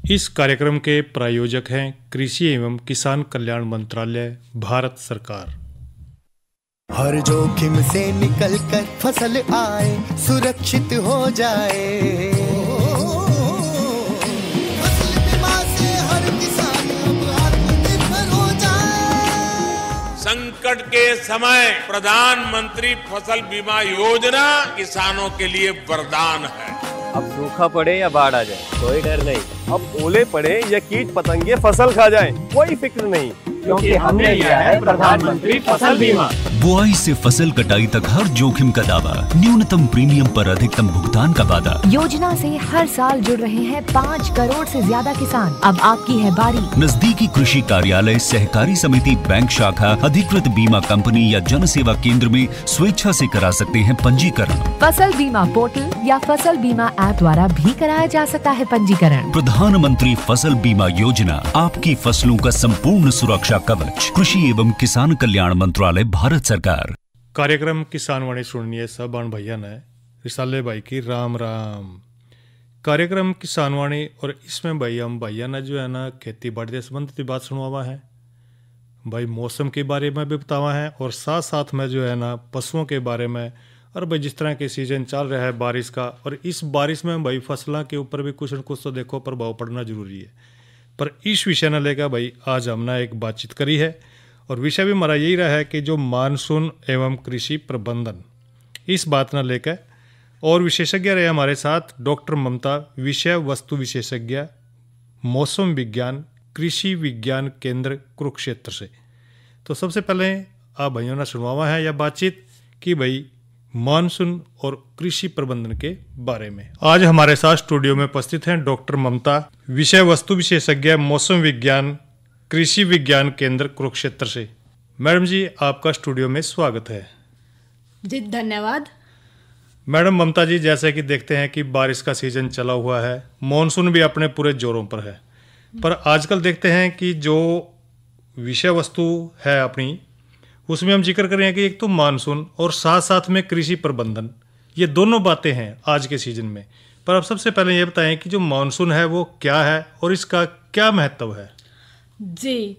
इस कार्यक्रम के प्रायोजक हैं कृषि एवं किसान कल्याण मंत्रालय, भारत सरकार। हर जोखिम से निकल कर फसल आए, सुरक्षित हो जाए। फसल बीमा से हर किसान अब आत्मनिर्भर हो जाए। संकट के समय प्रधानमंत्री फसल बीमा योजना किसानों के लिए वरदान है। अब सूखा पड़े या बाढ़ आ जाए कोई डर नहीं, अब ओले पड़े या कीट पतंगे फसल खा जाए कोई फिक्र नहीं, क्योंकि हमने लिया है प्रधानमंत्री फसल बीमा। बुआई से फसल कटाई तक हर जोखिम का दावा, न्यूनतम प्रीमियम पर अधिकतम भुगतान का वादा। योजना से हर साल जुड़ रहे हैं 5 करोड़ से ज्यादा किसान। अब आपकी है बारी। नजदीकी कृषि कार्यालय, सहकारी समिति, बैंक शाखा, अधिकृत बीमा कंपनी या जन सेवा केंद्र में स्वेच्छा से करा सकते हैं पंजीकरण। फसल बीमा पोर्टल या फसल बीमा ऐप द्वारा भी कराया जा सकता है पंजीकरण। प्रधानमंत्री फसल बीमा योजना, आपकी फसलों का संपूर्ण सुरक्षा कवच। कृषि एवं किसान कल्याण मंत्रालय, भारत सरकार। कार्यक्रम किसान वाणी सुनिए सब भैया ने रिसाले भाई की राम राम। कार्यक्रम किसान वाणी और इसमें भाई हम भैया ने जो है ना खेती बाड़ी से संबंधित बात सुनवा है भाई, मौसम के बारे में भी बतावा है और साथ साथ में जो है ना पशुओं के बारे में, और भाई जिस तरह के सीजन चल रहा है बारिश का, और इस बारिश में भाई फसलों के ऊपर भी कुछ न कुछ तो देखो प्रभाव पड़ना जरूरी है। पर इस विषय ने लेकर भाई आज हमने एक बातचीत करी है और विषय भी हमारा यही रहा है कि जो मानसून एवं कृषि प्रबंधन, इस बात न लेकर, और विशेषज्ञ रहे हमारे साथ डॉक्टर ममता, विषय वस्तु विशेषज्ञ, मौसम विज्ञान कृषि विज्ञान केंद्र कुरुक्षेत्र से। तो सबसे पहले आप भाइयों ने सुनवावा है यह बातचीत कि भाई मानसून और कृषि प्रबंधन के बारे में। आज हमारे साथ स्टूडियो में उपस्थित हैं डॉक्टर ममता, विषय वस्तु विशेषज्ञ, मौसम विज्ञान कृषि विज्ञान केंद्र कुरुक्षेत्र से। मैडम जी, आपका स्टूडियो में स्वागत है। जी धन्यवाद। मैडम ममता जी, जैसे कि देखते हैं कि बारिश का सीजन चला हुआ है, मॉनसून भी अपने पूरे जोरों पर है, पर आजकल देखते हैं कि जो विषय वस्तु है अपनी, उसमें हम जिक्र करें कि एक तो मानसून और साथ साथ में कृषि प्रबंधन, ये दोनों बातें हैं आज के सीजन में। पर अब सबसे पहले ये बताएं कि जो मानसून है वो क्या है और इसका क्या महत्व है। जी,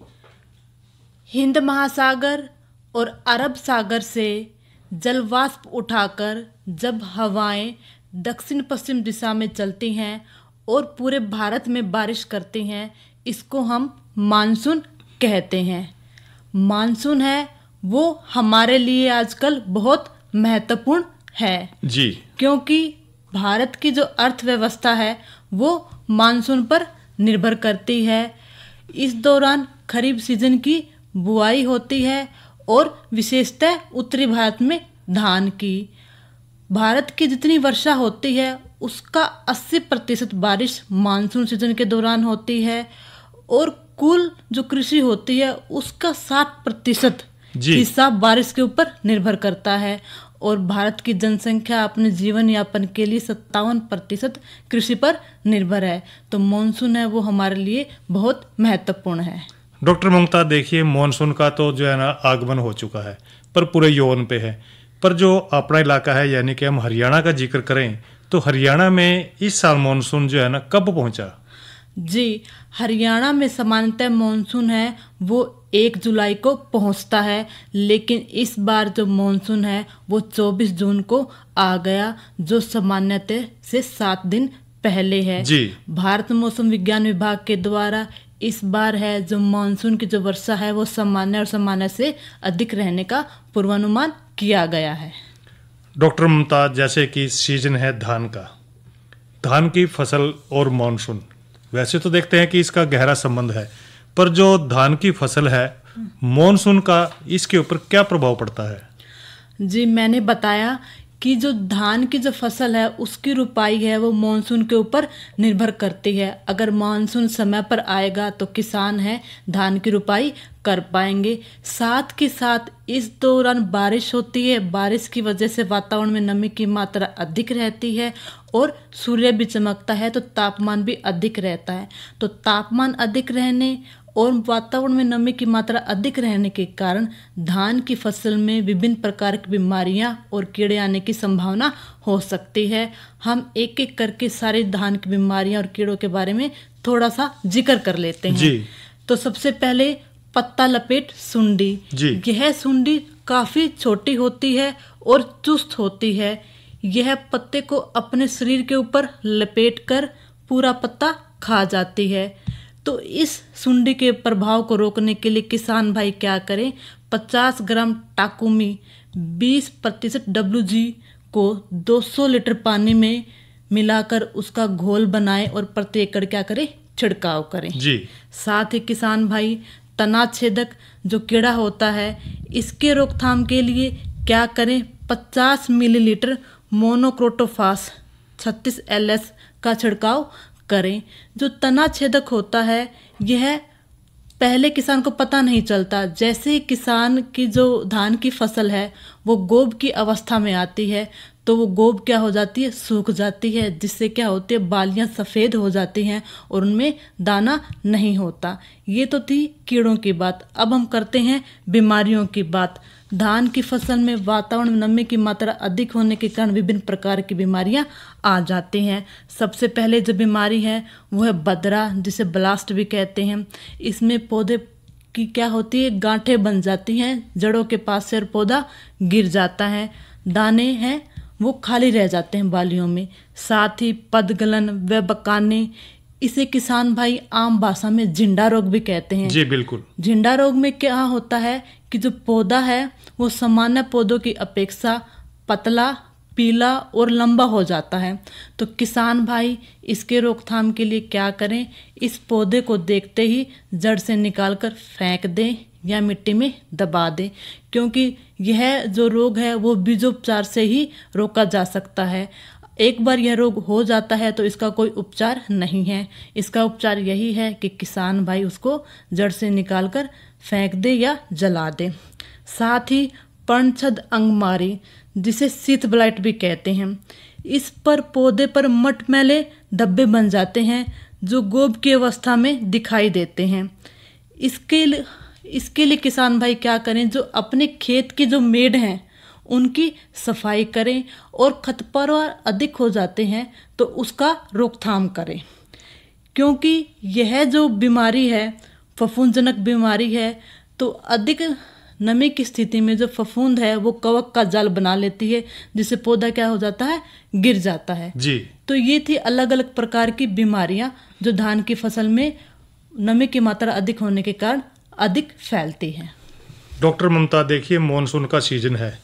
हिंद महासागर और अरब सागर से जलवाष्प उठाकर जब हवाएं दक्षिण पश्चिम दिशा में चलती हैं और पूरे भारत में बारिश करती हैं, इसको हम मानसून कहते हैं। मानसून है वो हमारे लिए आजकल बहुत महत्वपूर्ण है जी, क्योंकि भारत की जो अर्थव्यवस्था है वो मानसून पर निर्भर करती है। इस दौरान खरीफ सीजन की बुआई होती है और विशेषतः उत्तरी भारत में धान की। भारत की जितनी वर्षा होती है उसका 80% बारिश मानसून सीजन के दौरान होती है और कुल जो कृषि होती है उसका 60% हिस्सा बारिश के ऊपर निर्भर करता है। और भारत की जनसंख्या अपने जीवन यापन के लिए 57% कृषि पर निर्भर है। तो मानसून है वो हमारे लिए बहुत महत्वपूर्ण है। डॉक्टर ममता, देखिए मानसून का तो जो है ना आगमन हो चुका है, पर पूरे यौवन पे है। पर जो अपना इलाका है यानी कि हम हरियाणा का जिक्र करें तो हरियाणा में इस साल मानसून जो है ना कब पहुंचा। जी, हरियाणा में सामान्यतः मानसून है वो 1 जुलाई को पहुंचता है, लेकिन इस बार जो मानसून है वो 24 जून को आ गया, जो सामान्यतः से 7 दिन पहले है जी। भारत मौसम विज्ञान विभाग के द्वारा इस बार है जो मानसून की जो वर्षा है वो सामान्य और सामान्य से अधिक रहने का पूर्वानुमान किया गया है। डॉक्टर ममता, जैसे कि सीजन है धान का, धान की फसल और मानसून, वैसे तो देखते हैं कि इसका गहरा संबंध है, पर जो धान की फसल है मानसून का इसके ऊपर क्या प्रभाव पड़ता है। जी, मैंने बताया कि जो धान की जो फसल है उसकी रुपाई है वो मानसून के ऊपर निर्भर करती है। अगर मानसून समय पर आएगा तो किसान है धान की रुपाई कर पाएंगे। साथ के साथ इस दौरान बारिश होती है, बारिश की वजह से वातावरण में नमी की मात्रा अधिक रहती है और सूर्य भी चमकता है तो तापमान भी अधिक रहता है। तो तापमान अधिक रहने और वातावरण में नमी की मात्रा अधिक रहने के कारण धान की फसल में विभिन्न प्रकार की बीमारियां और कीड़े आने की संभावना हो सकती है। हम एक एक करके सारी धान की बीमारियां और कीड़ों के बारे में थोड़ा सा जिक्र कर लेते हैं जी। तो सबसे पहले पत्ता लपेट सुंडी। यह सुंडी काफी छोटी होती है और चुस्त होती है। यह पत्ते को अपने शरीर के ऊपर लपेट कर पूरा पत्ता खा जाती है। तो इस सुंडी के प्रभाव को रोकने के लिए किसान भाई क्या करें, 50 ग्राम टाकुमी 20% WG को 200 लीटर पानी में मिलाकर उसका घोल बनाएं और प्रति एकड़ क्या करें, छिड़काव करें जी। साथ ही किसान भाई तना छेदक जो कीड़ा होता है इसके रोकथाम के लिए क्या करें, 50 मिलीलीटर मोनोक्रोटोफास 36 LS का छिड़काव करें। जो तना छेदक होता है यह पहले किसान को पता नहीं चलता, जैसे ही किसान की जो धान की फसल है वो गोब की अवस्था में आती है तो वो गोब क्या हो जाती है, सूख जाती है, जिससे क्या होती है, बालियां सफ़ेद हो जाती हैं और उनमें दाना नहीं होता। ये तो थी कीड़ों की बात। अब हम करते हैं बीमारियों की बात। धान की फसल में वातावरण में नमी की मात्रा अधिक होने के कारण विभिन्न प्रकार की बीमारियां आ जाती हैं। सबसे पहले जो बीमारी है वो है बदरा, जिसे ब्लास्ट भी कहते हैं। इसमें पौधे की क्या होती है, गांठें बन जाती हैं, जड़ों के पास से और पौधा गिर जाता है, दाने हैं वो खाली रह जाते हैं बालियों में। साथ ही पदगलन व बकाने, इसे किसान भाई आम भाषा में झिंडा रोग भी कहते हैं। जी बिल्कुल। झिंडा रोग में क्या होता है कि जो पौधा है वो सामान्य पौधों की अपेक्षा पतला, पीला और लंबा हो जाता है। तो किसान भाई इसके रोकथाम के लिए क्या करें, इस पौधे को देखते ही जड़ से निकालकर फेंक दें या मिट्टी में दबा दें, क्योंकि यह जो रोग है वो बीजोपचार से ही रोका जा सकता है। एक बार यह रोग हो जाता है तो इसका कोई उपचार नहीं है। इसका उपचार यही है कि किसान भाई उसको जड़ से निकालकर फेंक दे या जला दे। साथ ही पर्णछद अंगमारी, जिसे शीत ब्लाइट भी कहते हैं, इस पर पौधे पर मटमैले धब्बे बन जाते हैं जो गोब की अवस्था में दिखाई देते हैं। इसके लिए किसान भाई क्या करें, जो अपने खेत की जो मेड़ हैं उनकी सफाई करें और खरपतवार अधिक हो जाते हैं तो उसका रोकथाम करें, क्योंकि यह जो बीमारी है फफूंदजनक बीमारी है। तो अधिक नमी की स्थिति में जो फफूंद है वो कवक का जाल बना लेती है, जिससे पौधा क्या हो जाता है, गिर जाता है जी। तो ये थी अलग अलग प्रकार की बीमारियां जो धान की फसल में नमी की मात्रा अधिक होने के कारण अधिक फैलती है। डॉक्टर ममता, देखिए मॉनसून का सीजन है,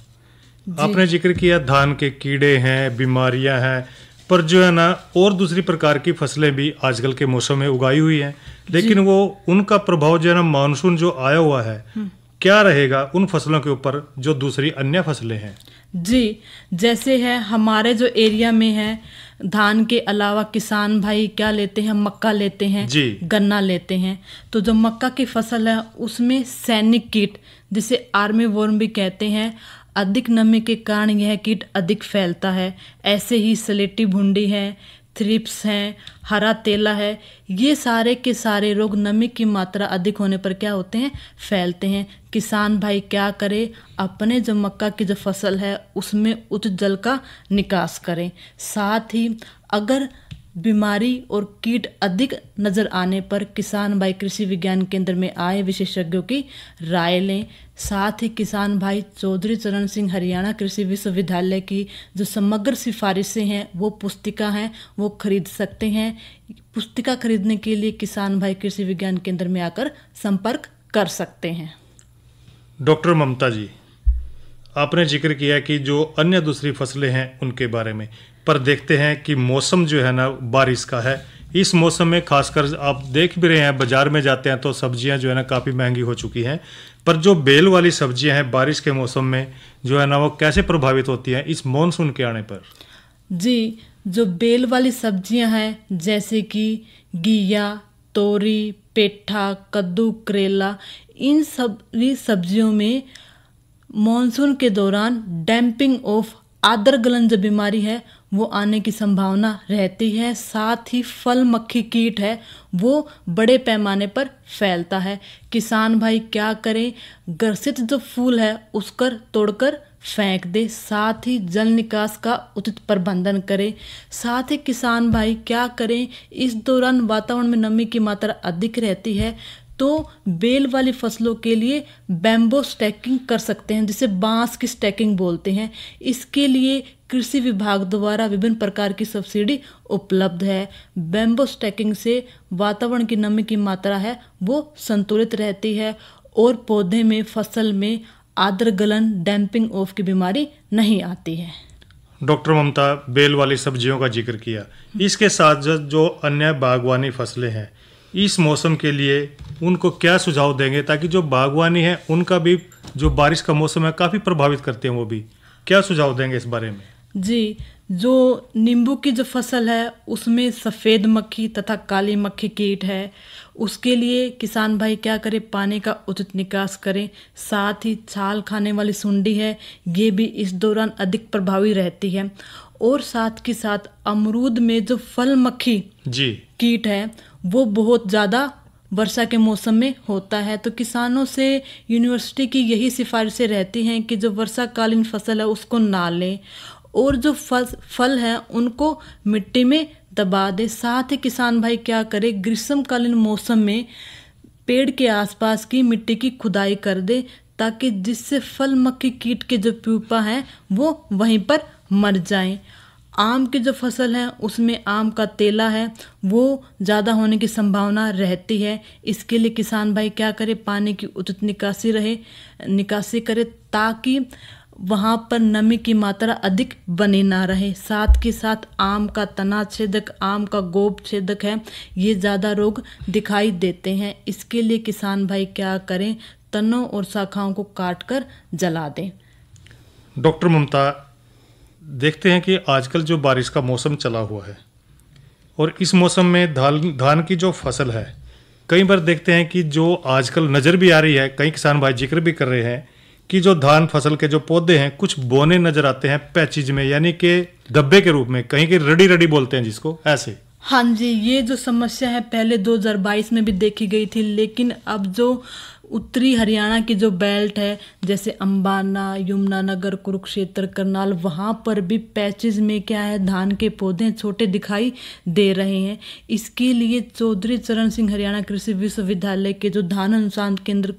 आपने जिक्र किया धान के कीड़े हैं, बीमारियां हैं, पर जो है ना और दूसरी प्रकार की फसलें भी आजकल के मौसम में उगाई हुई हैं, लेकिन वो उनका प्रभाव जो है ना मानसून जो आया हुआ है क्या रहेगा उन फसलों के ऊपर जो दूसरी अन्य फसलें हैं? जी, जैसे है हमारे जो एरिया में है धान के अलावा किसान भाई क्या लेते हैं, मक्का लेते हैं जी, गन्ना लेते हैं। तो जो मक्का की फसल है उसमें सैनिक कीट, जिसे आर्मी वॉर्म भी कहते हैं, अधिक नमी के कारण यह कीट अधिक फैलता है। ऐसे ही सलेटी भुंडी है, थ्रिप्स हैं, हरा तेला है, ये सारे के सारे रोग नमी की मात्रा अधिक होने पर क्या होते हैं, फैलते हैं। किसान भाई क्या करे, अपने जो मक्का की जो फसल है उसमें उच्च जल का निकास करें। साथ ही अगर बीमारी और कीट अधिक नजर आने पर किसान भाई कृषि विज्ञान केंद्र में आए, विशेषज्ञों की राय लें। साथ ही किसान भाई चौधरी चरण सिंह हरियाणा कृषि विश्वविद्यालय की जो समग्र सिफारिशें हैं वो पुस्तिका हैं वो खरीद सकते हैं। पुस्तिका खरीदने के लिए किसान भाई कृषि विज्ञान केंद्र में आकर संपर्क कर सकते हैं। डॉक्टर ममता जी, आपने जिक्र किया कि जो अन्य दूसरी फसलें हैं उनके बारे में, पर देखते हैं कि मौसम जो है ना बारिश का है। इस मौसम में खासकर आप देख भी रहे हैं, बाजार में जाते हैं तो सब्जियां जो है ना काफ़ी महंगी हो चुकी हैं, पर जो बेल वाली सब्जियां हैं बारिश के मौसम में जो है ना वो कैसे प्रभावित होती हैं इस मॉनसून के आने पर? जी, जो बेल वाली सब्जियां हैं जैसे कि घिया, तोरी, पेठा, कद्दू, करेला, इन सभी सब्जियों में मॉनसून के दौरान डैम्पिंग ऑफ आदर गलन जो बीमारी है वो आने की संभावना रहती है। साथ ही फल मक्खी कीट है वो बड़े पैमाने पर फैलता है। किसान भाई क्या करें, ग्रसित जो फूल है उसकर तोड़कर फेंक दे। साथ ही जल निकास का उचित प्रबंधन करें। साथ ही किसान भाई क्या करें, इस दौरान वातावरण में नमी की मात्रा अधिक रहती है तो बेल वाली फसलों के लिए बैम्बो स्टैकिंग कर सकते हैं, जिसे बांस की स्टैकिंग बोलते हैं। इसके लिए कृषि विभाग द्वारा विभिन्न प्रकार की सब्सिडी उपलब्ध है। बैम्बो स्टैकिंग से वातावरण की नमी की मात्रा है वो संतुलित रहती है और पौधे में फसल में आर्द्र गलन डैम्पिंग ऑफ की बीमारी नहीं आती है। डॉक्टर ममता, बेल वाली सब्जियों का जिक्र किया, इसके साथ जो अन्य बागवानी फसलें हैं इस मौसम के लिए उनको क्या सुझाव देंगे ताकि जो बागवानी है उनका भी जो बारिश का मौसम है काफ़ी प्रभावित करते हैं, वो भी क्या सुझाव देंगे इस बारे में? जी, जो नींबू की जो फसल है उसमें सफ़ेद मक्खी तथा काली मक्खी कीट है, उसके लिए किसान भाई क्या करें, पानी का उचित निकास करें। साथ ही छाल खाने वाली सुंडी है ये भी इस दौरान अधिक प्रभावी रहती है। और साथ के साथ अमरूद में जो फल मक्खी कीट है वो बहुत ज़्यादा वर्षा के मौसम में होता है। तो किसानों से यूनिवर्सिटी की यही सिफारिशें रहती हैं कि जो वर्षाकालीन फसल है उसको ना लें और जो फल हैं उनको मिट्टी में दबा दें। साथ ही किसान भाई क्या करें, ग्रीष्मकालीन मौसम में पेड़ के आसपास की मिट्टी की खुदाई कर दे ताकि जिससे फल मक्खी कीट के जो प्यूपा हैं वो वहीं पर मर जाएं। आम की जो फसल है उसमें आम का तेला है वो ज़्यादा होने की संभावना रहती है। इसके लिए किसान भाई क्या करे, पानी की उचित निकासी करे ताकि वहाँ पर नमी की मात्रा अधिक बनी ना रहे। साथ के साथ आम का तना छेदक, आम का गोब छेदक है ये ज़्यादा रोग दिखाई देते हैं। इसके लिए किसान भाई क्या करें, तनों और शाखाओं को काट कर जला दें। डॉक्टर ममता, देखते हैं कि आजकल जो बारिश का मौसम चला हुआ है और इस मौसम में धान की जो फसल है, कई बार देखते हैं कि जो आजकल नज़र भी आ रही है, कई किसान भाई जिक्र भी कर रहे हैं कि जो धान फसल के जो पौधे हैं कुछ बोने नजर आते हैं पैचेज में, यानी कि धब्बे के रूप में, कहीं के रड़ी बोलते हैं जिसको, ऐसे। हाँ जी, ये जो समस्या है पहले 2022 में भी देखी गई थी, लेकिन अब जो उत्तरी हरियाणा की जो बेल्ट है जैसे अंबाना, यमुनानगर, कुरुक्षेत्र, करनाल, वहाँ पर भी पैचेज में क्या है, धान के पौधे छोटे दिखाई दे रहे हैं। इसके लिए चौधरी चरण सिंह हरियाणा कृषि विश्वविद्यालय के जो धान अनुसंधान केंद्र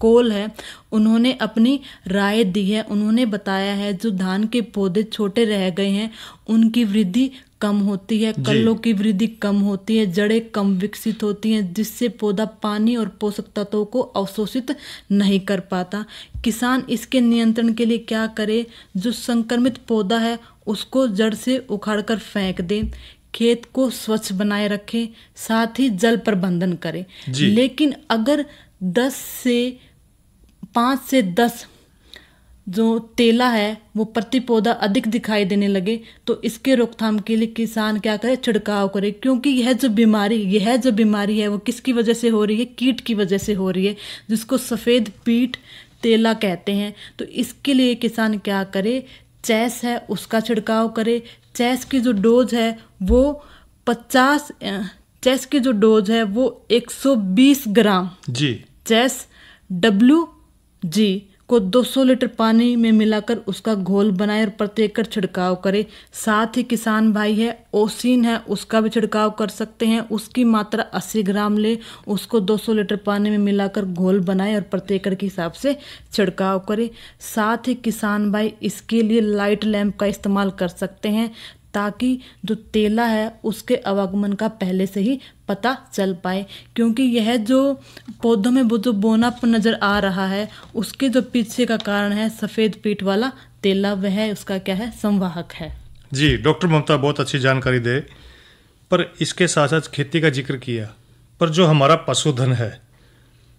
कोल है उन्होंने अपनी राय दी है। उन्होंने बताया है जो धान के पौधे छोटे रह गए हैं उनकी वृद्धि कम होती है, कल्लों की वृद्धि कम होती है, जड़ें कम विकसित होती हैं, जिससे पौधा पानी और पोषक तत्वों को अवशोषित नहीं कर पाता। किसान इसके नियंत्रण के लिए क्या करे, जो संक्रमित पौधा है उसको जड़ से उखाड़कर फेंक दे, खेत को स्वच्छ बनाए रखें, साथ ही जल प्रबंधन करें। लेकिन अगर 5 से 10 जो तेला है वो प्रति पौधा अधिक दिखाई देने लगे तो इसके रोकथाम के लिए किसान क्या करे, छिड़काव करे, क्योंकि यह जो बीमारी है वो किसकी वजह से हो रही है, कीट की वजह से हो रही है, जिसको सफ़ेद पीट तेला कहते हैं। तो इसके लिए किसान क्या करे, चैस है उसका छिड़काव करे। चैस की जो डोज है वो 120 ग्राम चैस WG को 200 लीटर पानी में मिलाकर उसका घोल बनाए और प्रति एकड़ छिड़काव करे। साथ ही किसान भाई है ओसिन है उसका भी छिड़काव कर सकते हैं, उसकी मात्रा 80 ग्राम ले, उसको 200 लीटर पानी में मिलाकर घोल बनाए और प्रति एकड़ के हिसाब से छिड़काव करे। साथ ही किसान भाई इसके लिए लाइट लैंप का इस्तेमाल कर सकते हैं ताकि जो तेला है उसके आवागमन का पहले से ही पता चल पाए, क्योंकि यह जो पौधों में वो जो बोनापन नज़र आ रहा है उसके जो पीछे का कारण है सफ़ेद पीठ वाला तेला, वह उसका क्या है, संवाहक है। जी डॉक्टर ममता बहुत अच्छी जानकारी दे, पर इसके साथ साथ खेती का जिक्र किया, पर जो हमारा पशुधन है,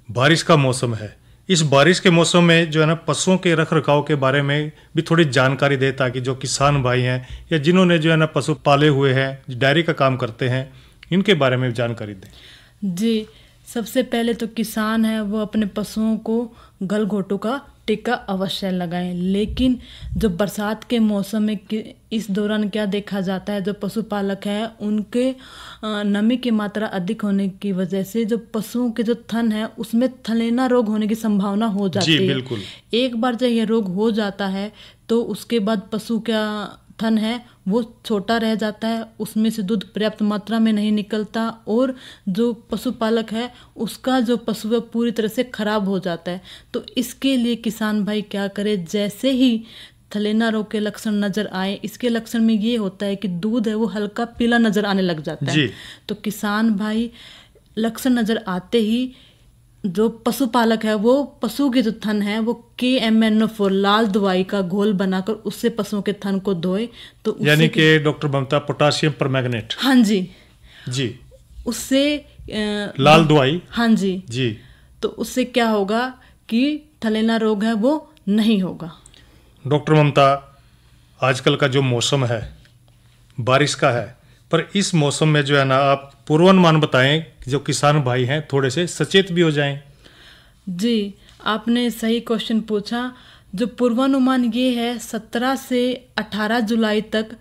बारिश का मौसम है, इस बारिश के मौसम में जो है ना पशुओं के रख रखाव के बारे में भी थोड़ी जानकारी दे ताकि जो किसान भाई हैं या जिन्होंने जो है ना पशु पाले हुए हैं, डायरी का काम करते हैं, इनके बारे में भी जानकारी दें। जी, सबसे पहले तो किसान है वो अपने पशुओं को गलघोटू का टीका अवश्य लगाएं। लेकिन जो बरसात के मौसम में इस दौरान क्या देखा जाता है, जो पशुपालक है उनके नमी की मात्रा अधिक होने की वजह से जो पशुओं के जो थन है उसमें थनैना रोग होने की संभावना हो जाती है। बिल्कुल। एक बार जब यह रोग हो जाता है तो उसके बाद पशु का थन है वो छोटा रह जाता है, उसमें से दूध पर्याप्त मात्रा में नहीं निकलता और जो पशुपालक है उसका जो पशु है पूरी तरह से खराब हो जाता है। तो इसके लिए किसान भाई क्या करे, जैसे ही थनैना रोग के लक्षण नजर आए, इसके लक्षण में ये होता है कि दूध है वो हल्का पीला नजर आने लग जाता है। तो किसान भाई लक्षण नजर आते ही जो पशुपालक है वो पशु के जो थन है वो KMNO4 लाल दवाई का घोल बनाकर उससे पशुओं के थन को धोए। तो यानी कि डॉक्टर ममता पोटाशियम परमैंगनेट। हाँ जी जी, उससे लाल दवाई। हाँ जी जी। तो उससे क्या होगा कि थनैना रोग है वो नहीं होगा। डॉक्टर ममता, आजकल का जो मौसम है बारिश का है, पर इस मौसम में जो है ना आप पूर्वानुमान बताएं, जो किसान भाई हैं थोड़े से सचेत भी हो जाएं। जी, आपने सही क्वेश्चन पूछा। जो पूर्वानुमान ये है 17 से 18 जुलाई तक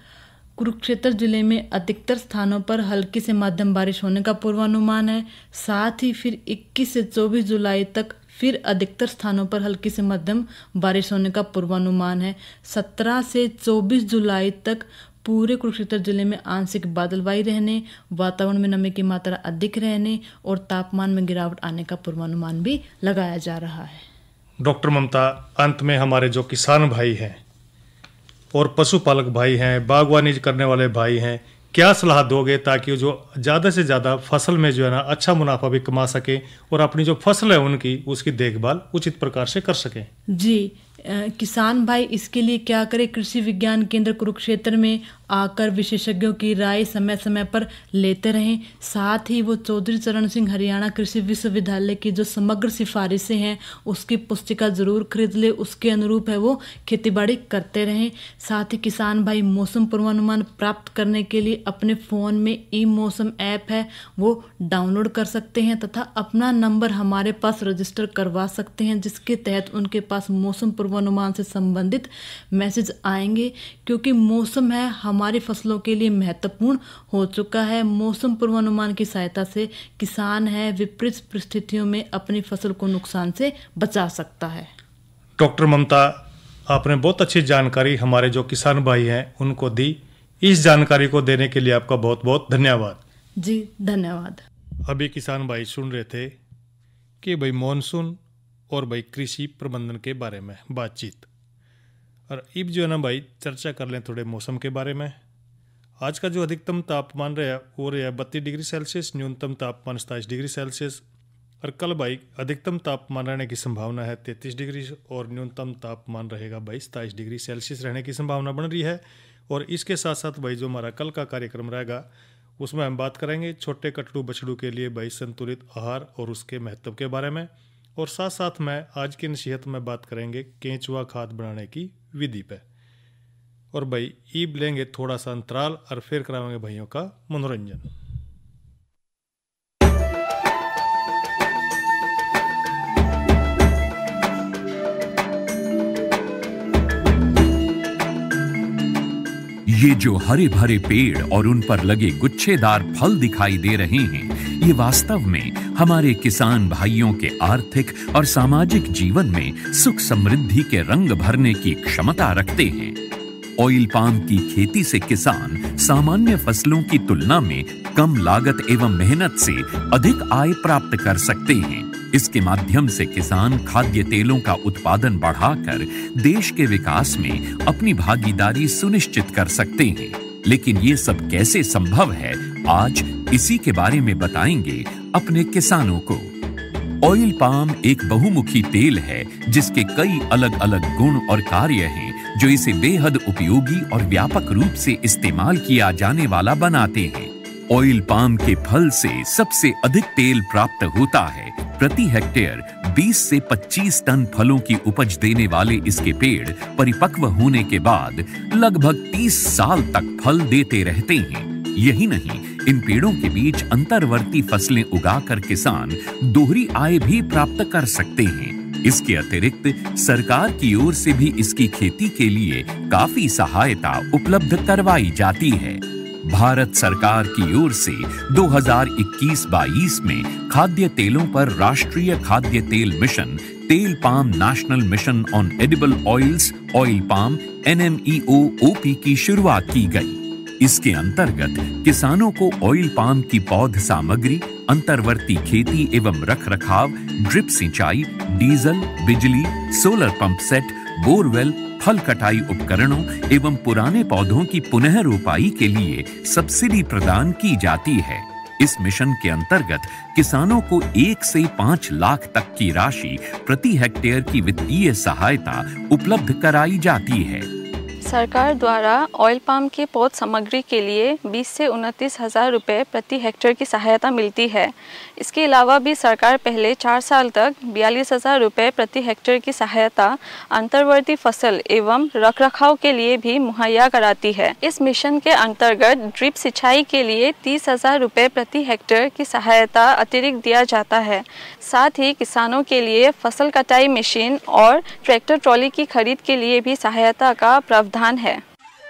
कुरुक्षेत्र जिले में अधिकतर स्थानों पर हल्की से मध्यम बारिश होने का पूर्वानुमान है। साथ ही फिर 21 से 24 जुलाई तक फिर अधिकतर स्थानों पर हल्की से मध्यम बारिश होने का पूर्वानुमान है। 17 से 24 जुलाई तक पूरे कुरुक्षेत्र जिले में आंशिक बादलवाई रहने, वातावरण में नमी की मात्रा अधिक रहने और तापमान में गिरावट आने का पूर्वानुमान भी लगाया जा रहा है। डॉक्टर ममता, अंत में हमारे जो किसान भाई हैं और पशुपालक भाई हैं, बागवानी करने वाले भाई हैं, क्या सलाह दोगे ताकि जो ज़्यादा से ज़्यादा फसल में जो है ना अच्छा मुनाफा भी कमा सके और अपनी जो फसल है उनकी उसकी देखभाल उचित प्रकार से कर सकें? जी, किसान भाई इसके लिए क्या करें, कृषि विज्ञान केंद्र कुरुक्षेत्र में आकर विशेषज्ञों की राय समय समय पर लेते रहें। साथ ही वो चौधरी चरण सिंह हरियाणा कृषि विश्वविद्यालय की जो समग्र सिफारिशें हैं उसकी पुस्तिका जरूर खरीद ले, उसके अनुरूप है वो खेतीबाड़ी करते रहें। साथ ही किसान भाई मौसम पूर्वानुमान प्राप्त करने के लिए अपने फ़ोन में ई मौसम ऐप है वो डाउनलोड कर सकते हैं तथा अपना नंबर हमारे पास रजिस्टर करवा सकते हैं, जिसके तहत उनके पास मौसम पूर्वानुमान से संबंधित मैसेज आएंगे। क्योंकि मौसम है हमारी फसलों के लिए महत्वपूर्ण हो चुका है। मौसम पूर्वानुमान की सहायता से किसान है विपरीत परिस्थितियों में अपनी फसल को नुकसान से बचा सकता है। डॉक्टर ममता, आपने बहुत अच्छी जानकारी हमारे जो किसान भाई हैं उनको दी। इस जानकारी को देने के लिए आपका बहुत बहुत धन्यवाद। जी धन्यवाद। अभी किसान भाई सुन रहे थे कि भाई मॉनसून और भाई कृषि प्रबंधन के बारे में बातचीत, और अब जो है ना भाई चर्चा कर लें थोड़े मौसम के बारे में। आज का जो अधिकतम तापमान रहा वो रहा 32 डिग्री सेल्सियस, न्यूनतम तापमान 27 डिग्री सेल्सियस। और कल भाई अधिकतम तापमान रहने की संभावना है 33 डिग्री और न्यूनतम तापमान रहेगा भाई 27 डिग्री सेल्सियस रहने की संभावना बन रही है। और इसके साथ साथ भाई जो हमारा कल का कार्यक्रम रहेगा उसमें हम बात करेंगे छोटे कटड़ू बछड़ू के लिए भाई संतुलित आहार और उसके महत्व के बारे में। और साथ साथ में आज की नसीहत में बात करेंगे केंचुआ खाद बनाने की विधि पे। और भाई ईब लेंगे थोड़ा सा अंतराल और फिर कराएंगे भाइयों का मनोरंजन। ये जो हरे भरे पेड़ और उन पर लगे गुच्छेदार फल दिखाई दे रहे हैं, ये वास्तव में हमारे किसान भाइयों के आर्थिक और सामाजिक जीवन में सुख समृद्धि के रंग भरने की क्षमता रखते हैं। ऑयल पाम की खेती से किसान सामान्य फसलों की तुलना में कम लागत एवं मेहनत से अधिक आय प्राप्त कर सकते हैं। इसके माध्यम से किसान खाद्य तेलों का उत्पादन बढ़ाकर देश के विकास में अपनी भागीदारी सुनिश्चित कर सकते हैं। लेकिन ये सब कैसे संभव है, आज इसी के बारे में बताएंगे अपने किसानों को। ऑयल पाम एक बहुमुखी तेल है जिसके कई अलग अलग गुण और कार्य हैं जो इसे बेहद उपयोगी और व्यापक रूप से इस्तेमाल किया जाने वाला बनाते हैं। ऑयल पाम के फल से सबसे अधिक तेल प्राप्त होता है। प्रति हेक्टेयर 20 से 25 टन फलों की उपज देने वाले इसके पेड़ परिपक्व होने के बाद लगभग 30 साल तक फल देते रहते हैं। यही नहीं, इन पेड़ों के बीच अंतर्वर्ती फसलें उगाकर किसान दोहरी आय भी प्राप्त कर सकते हैं। इसके अतिरिक्त सरकार की ओर से भी इसकी खेती के लिए काफी सहायता उपलब्ध करवाई जाती है। भारत सरकार की ओर से 2021-22 में खाद्य तेलों पर राष्ट्रीय खाद्य तेल मिशन, तेल palm national mission on edible oils, oil palm NMEO-OP की शुरुआत की गई। इसके अंतर्गत किसानों को ऑयल पाम की पौध सामग्री, अंतर्वर्ती खेती एवं रखरखाव, ड्रिप सिंचाई, डीजल, बिजली, सोलर पंप सेट, बोरवेल, फल कटाई उपकरणों एवं पुराने पौधों की पुनः रोपाई के लिए सब्सिडी प्रदान की जाती है। इस मिशन के अंतर्गत किसानों को 1 से 5 लाख तक की राशि प्रति हेक्टेयर की वित्तीय सहायता उपलब्ध कराई जाती है। सरकार द्वारा ऑयल पाम की पौध सामग्री के लिए 20 से 29 हज़ार रुपये प्रति हेक्टेयर की सहायता मिलती है। इसके अलावा भी सरकार पहले 4 साल तक 42 हज़ार रुपये प्रति हेक्टेयर की सहायता अंतर्वर्ती फसल एवं रखरखाव के लिए भी मुहैया कराती है। इस मिशन के अंतर्गत ड्रिप सिंचाई के लिए 30 हज़ार रुपये प्रति हेक्टेयर की सहायता अतिरिक्त दिया जाता है। साथ ही किसानों के लिए फसल कटाई मशीन और ट्रैक्टर ट्रॉली की खरीद के लिए भी सहायता का प्रावधान है।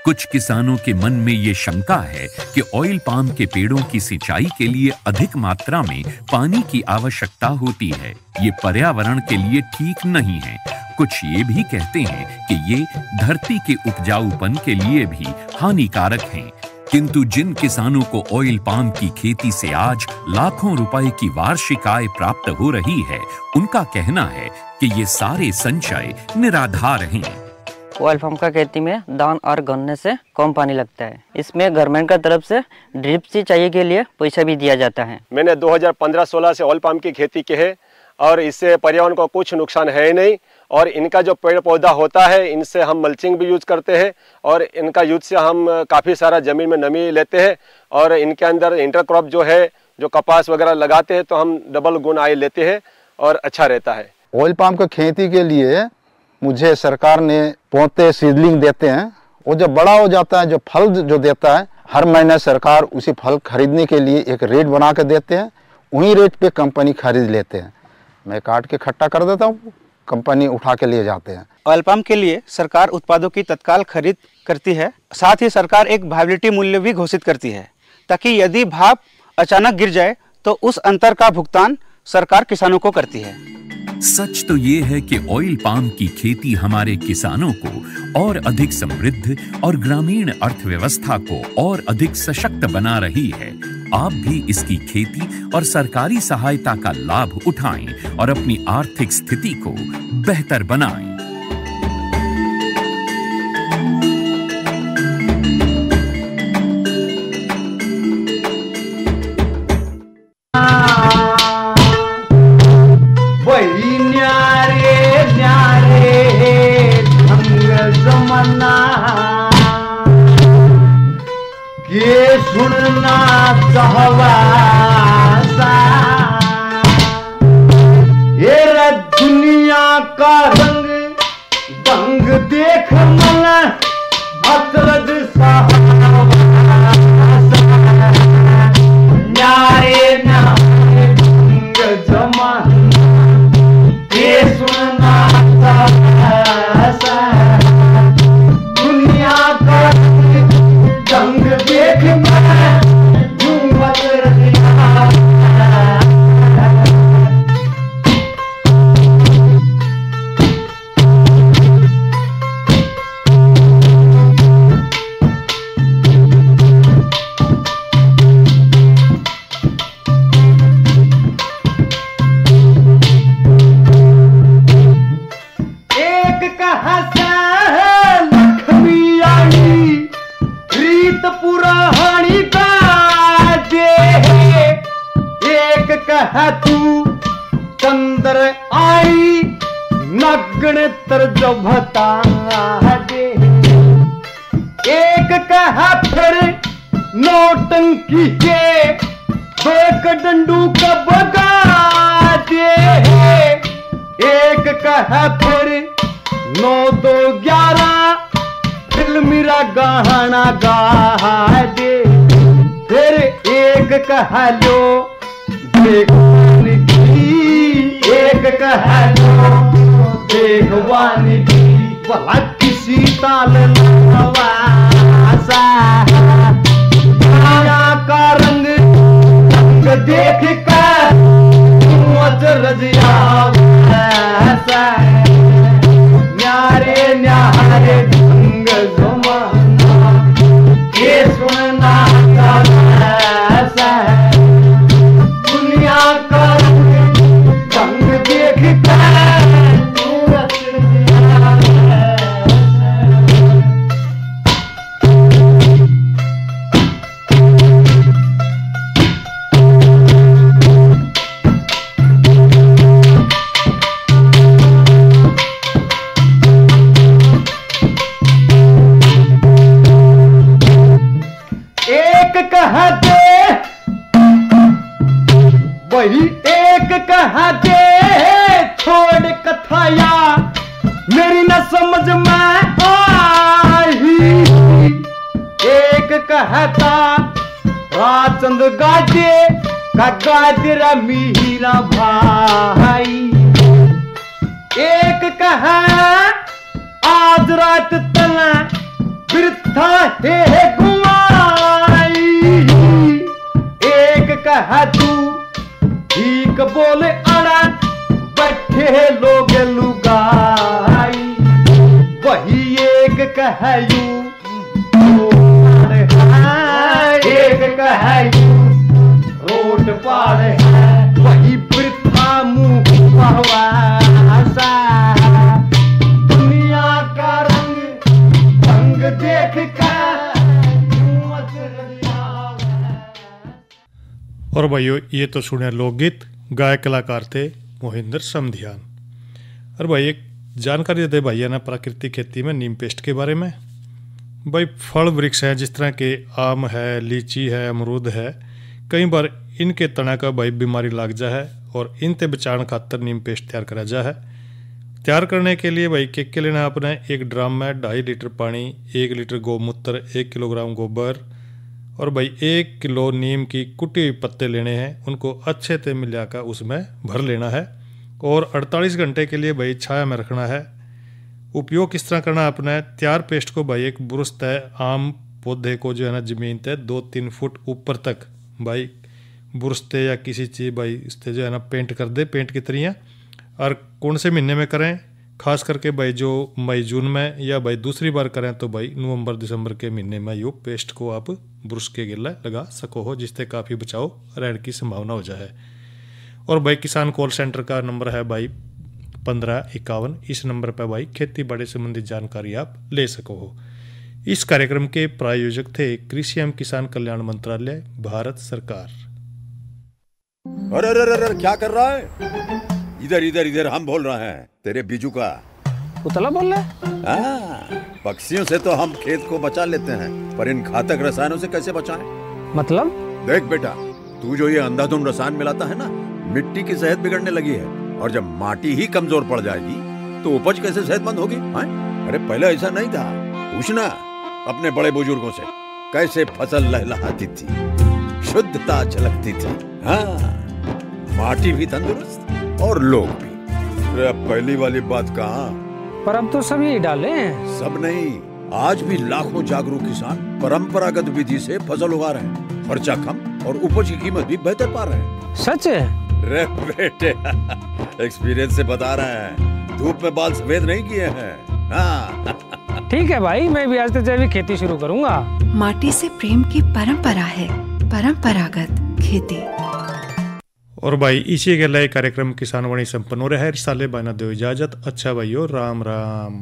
कुछ किसानों के मन में ये शंका है कि ऑयल पाम के पेड़ों की सिंचाई के लिए अधिक मात्रा में पानी की आवश्यकता होती है। ये पर्यावरण के लिए ठीक नहीं है। कुछ ये भी कहते हैं कि ये धरती के उपजाऊपन के लिए भी हानिकारक हैं। किंतु जिन किसानों को ऑयल पाम की खेती से आज लाखों रुपए की वार्षिक आय प्राप्त हो रही है, उनका कहना है कि ये सारे संचय निराधार हैं। ऑयल पाम का खेती में दान और गन्ने से कम पानी लगता है। इसमें गवर्नमेंट का तरफ से ड्रिप सिंचाई के लिए पैसा भी दिया जाता है। मैंने 2015-16 से ऑयल पाम की खेती की है और इससे पर्यावरण को कुछ नुकसान है नहीं। और इनका जो पेड़ पौधा होता है, इनसे हम मल्चिंग भी यूज करते हैं और इनका यूज से हम काफ़ी सारा ज़मीन में नमी लेते हैं। और इनके अंदर इंटरक्रॉप जो है, जो कपास वगैरह लगाते हैं तो हम डबल गुण आय लेते हैं और अच्छा रहता है। ऑयल पाम की खेती के लिए मुझे सरकार ने पौधे सीडलिंग देते हैं। वो जब बड़ा हो जाता है, जो फल जो देता है, हर महीने सरकार उसी फल खरीदने के लिए एक रेट बना के देते हैं। उन्हीं रेट पे कंपनी खरीद लेते हैं। मैं काट के इकट्ठा कर देता हूँ, कंपनी उठा के ले जाते हैं। ऑयल पाम के लिए सरकार उत्पादों की तत्काल खरीद करती है। साथ ही सरकार एक वायबिलिटी मूल्य भी घोषित करती है, ताकि यदि भाव अचानक गिर जाए तो उस अंतर का भुगतान सरकार किसानों को करती है। सच तो ये है कि ऑयल पाम की खेती हमारे किसानों को और अधिक समृद्ध और ग्रामीण अर्थव्यवस्था को और अधिक सशक्त बना रही है। आप भी इसकी खेती और सरकारी सहायता का लाभ उठाएं और अपनी आर्थिक स्थिति को बेहतर बनाएं। ये सुनना चाहवासा ये दुनिया का रंग दंग देख मन भद्रद न्यारे न्यारे दंग जमान ये सुनना चाहवासा दुनिया का रंग देख मैं झूमत रहा। एक कहसा है लक्ष्मी आई रीत पुरानी का दे, एक कह तू चंद्र आई नग्न तरजभता दे, एक कह फिर नौटंकी के एक डंडू का बगा दे, एक कह फिर 9-2-11 मेरा गहना गा दे, फिर एक कह लो देखने की, एक कह लो देखवानी भला किसी ताल नवासा माया का रंग देख कर रजिया न्यारे न्यारे ढंग जमाना ये सुनना दुनिया का रंग देख वही एक कहा दे छोड़ कथाया मेरी न समझ में आई। एक कहता राचंद गाजे का गाजरा मीरा भाई। एक कहा आज रात तना वृथा है गुमाई। एक कहा तू ठीक बोले अड़ा बैठे लोग लुगाई। वही एक कहयू एक कहयू रोट पार है वही वृथा मुंह पहवासा। दुनिया का रंग देख कर और भाइयों ये तो सुने लोकगीत, गायक कलाकार थे मोहिंदर समधियान। और भाई एक जानकारी देते भैया ना प्राकृतिक खेती में नीम पेस्ट के बारे में। भाई फल वृक्ष हैं जिस तरह के आम है, लीची है, अमरूद है, कई बार इनके तना का भाई बीमारी लग जा है और इनते बचाने खातर नीम पेस्ट तैयार करा जा है। तैयार करने के लिए भाई के लेना आपने एक ड्राम में 2.5 लीटर पानी, 1 लीटर गौमूत्र, 1 किलोग्राम गोबर और भाई 1 किलो नीम की कुटी हुई पत्ते लेने हैं। उनको अच्छे से मिलाकर उसमें भर लेना है और 48 घंटे के लिए भाई छाया में रखना है। उपयोग किस तरह करना है आपने, तैयार पेस्ट को भाई एक ब्रुश तय आम पौधे को जो है ना जमीन तय 2-3 फुट ऊपर तक भाई ब्रुश तय या किसी चीज़ भाई इससे जो है ना पेंट कर दे, पेंट की तरह। और कौन से महीने में करें, खास करके भाई जो मई जून में या भाई दूसरी बार करें तो भाई नवंबर दिसंबर के महीने में यो पेस्ट को आप ब्रुश के गिल्ला लगा सको हो, जिससे काफ़ी बचाव रहने की संभावना हो जाए। और भाई किसान कॉल सेंटर का नंबर है भाई 1551। इस नंबर पर भाई खेती बाड़ी संबंधी जानकारी आप ले सको हो। इस कार्यक्रम के प्रायोजक थे कृषि एवं किसान कल्याण मंत्रालय, भारत सरकार। अरे क्या कर रहा है? इधर इधर इधर हम बोल रहे हैं तेरे बीजू का। उतला बोल रहा है? पक्षियों से तो हम खेत को बचा लेते हैं, पर इन घातक रसायनों से कैसे बचाएं? मतलब? देख बेटा, तू जो ये अंधाधुंध रसायन मिलाता है ना, मिट्टी की सेहत बिगड़ने लगी है। और जब माटी ही कमजोर पड़ जाएगी तो उपज कैसे सेहतमंद होगी? अरे पहले ऐसा नहीं था, पूछना अपने बड़े बुजुर्गों से, कैसे फसल लहलहाती थी, शुद्धता झलकती थी। हाँ, माटी भी तंदुरुस्त और लोग भी। अरे अब पहली वाली बात कहाँ? पर अब तो सब यही डाले हैं। सब नहीं, आज भी लाखों जागरूक किसान परंपरागत विधि से फसल उगा रहे हैं। खर्चा कम और उपज की कीमत भी बेहतर पा रहे हैं। सच है? रे बेटे, एक्सपीरियंस से बता रहे हैं, धूप में बाल सफेद नहीं किए हैं। हाँ। ठीक है भाई, मैं भी आज से जैविक खेती शुरू करूंगा। माटी से प्रेम की परंपरा है परंपरागत खेती। और भाई इसी के लिए कार्यक्रम किसान वाणी संपन्न हो रहा है। रिसाले बाना दो इजाजत। अच्छा भाइयों, राम राम।